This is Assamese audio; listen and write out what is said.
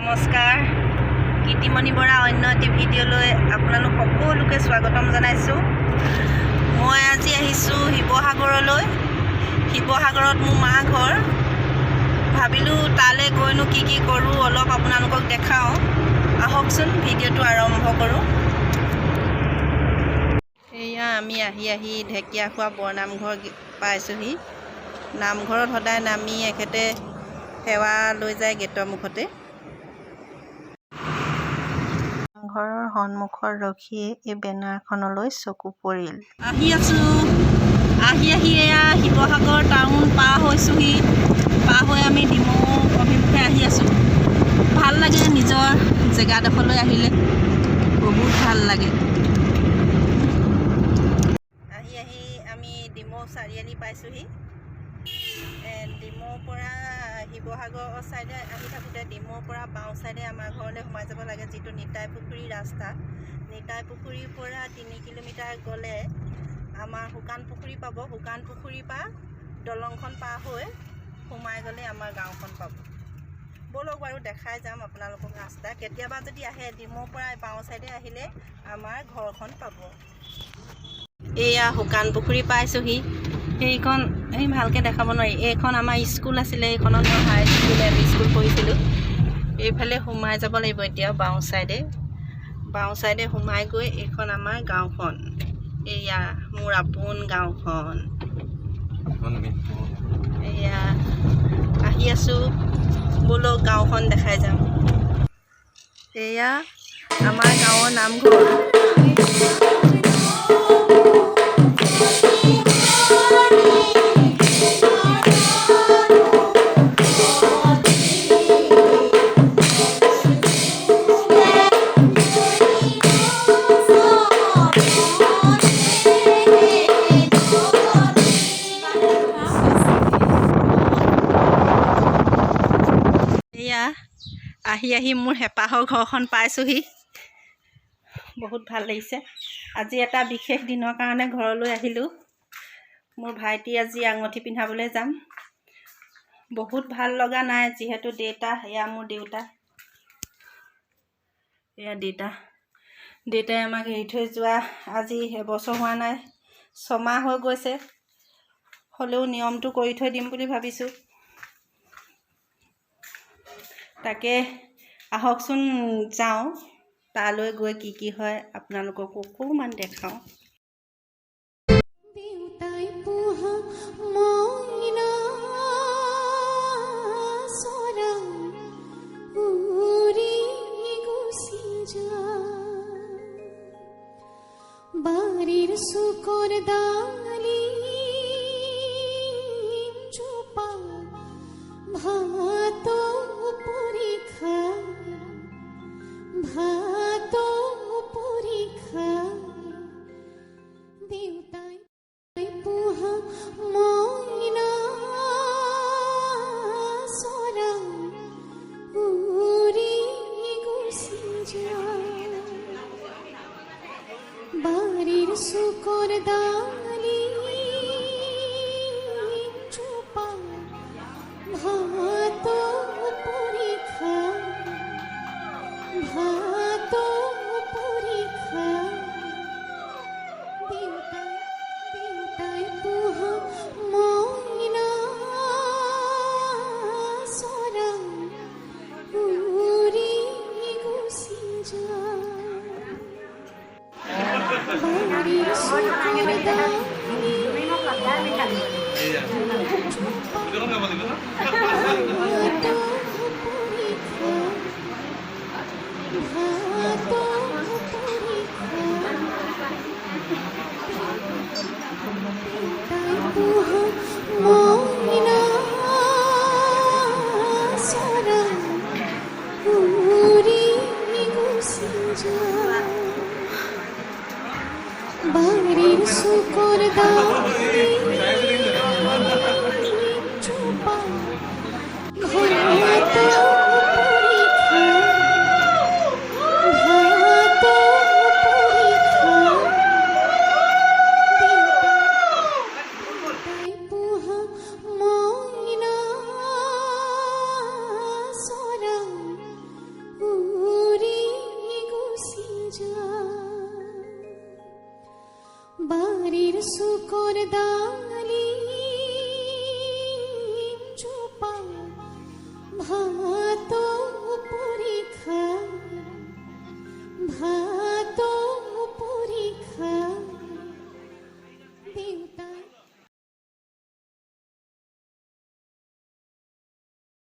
নমস্কাৰ গীতিমণি বৰা অন্য এটি ভিডিঅ'লৈ আপোনালোক সকলোকে স্বাগতম জনাইছোঁ। মই আজি আহিছোঁ শিৱসাগৰলৈ। শিৱসাগৰত মোৰ মা ঘৰ। ভাবিলোঁ তালৈ গৈনো কি কৰোঁ অলপ আপোনালোকক দেখাওঁ। আহকচোন ভিডিঅ'টো আৰম্ভ কৰোঁ। এয়া আমি আহি ঢেকীয়াখোৱা বৰনামঘৰ পাইছোঁহি। নামঘৰত সদায় নামি এখেতে সেৱা লৈ যায় গেটৰ মুখতে। ঘৰৰ সন্মুখত ৰখিয়ে এই বেনাৰখনলৈ চকু পৰিল। আহি এয়া শিৱসাগৰ টাউন পাৰ হৈছোঁহি। পাৰ হৈ আমি ডিমৌ অভিমুখে আহি আছোঁ। ভাল লাগে নিজৰ জেগাডোখৰলৈ আহিলে, বহুত ভাল লাগে। আহি আমি ডিমৌ চাৰিআলি পাইছোঁহি। ডিমৌৰ পৰা শিৱসাগৰ ছাইডে আহি থাকোঁতে ডিমৌৰ পৰা বাওঁ ছাইডে আমাৰ ঘৰলৈ সোমাই যাব লাগে, যিটো নিতাই পুখুৰী ৰাস্তা। নিতাই পুখুৰীৰ পৰা 3 কিলোমিটাৰ গ'লে আমাৰ শুকান পুখুৰী পাব। শুকান পুখুৰীৰ পৰা দলংখন পাৰ হৈ সোমাই গ'লে আমাৰ গাঁওখন পাব। ব'লক বাৰু দেখাই যাম আপোনালোকক ৰাস্তা। কেতিয়াবা যদি আহে ডিমৌৰ পৰা বাওঁ ছাইডে আহিলে আমাৰ ঘৰখন পাব। এয়া শুকান পুখুৰী পাইছোঁহি। সেইখন ভালকৈ দেখাব নোৱাৰি। এইখন আমাৰ স্কুল আছিলে। এইখনত মই হাই স্কুল এম ই স্কুল পঢ়িছিলোঁ। এইফালে সোমাই যাব লাগিব এতিয়া বাওঁ ছাইডে সোমাই গৈ এইখন আমাৰ গাঁওখন। এয়া মোৰ আপোন গাঁওখন। এয়া আহি আছোঁ, ব'লক গাঁওখন দেখাই যাম। এয়া আমাৰ গাঁৱৰ নামঘৰ। আহি মোৰ হেঁপাহৰ ঘৰখন পাইছোঁহি। বহুত ভাল লাগিছে। আজি এটা বিশেষ দিনৰ কাৰণে ঘৰলৈ আহিলোঁ। মোৰ ভাইটি আজি আঙুঠি পিন্ধাবলৈ যাম। বহুত ভাল লগা নাই, যিহেতু দেউতা, এয়া মোৰ দেউতা। এয়া দেউতাই আমাক এৰি থৈ যোৱা আজি এবছৰ হোৱা নাই, 6 মাহ হৈ গৈছে। হ'লেও নিয়মটো কৰি থৈ দিম বুলি ভাবিছোঁ। তাকে আহকচোন যাওঁ, তালৈ গৈ কি হয় আপোনালোকক অকণমান দেখাওঁ। বাড়ির শুকর দালি চোপা ভাত পরীক্ষা দেউতাই পোহা মইনা সরা উড়ি গুছি যায়। বাড়ির শুকর দালি চোপা ভাত পরীক্ষা দেউতাই পোহা মইনা সরা উড়ি গুছি যায়। বাড়ির শুকর দালি মইনা সরা উড়ি গুছি যায়। বাড়ির শুকর দালি চোপা ভাত পোহা মইনা সরা বাড়ির শুকর ডালি চোপা ভাঙা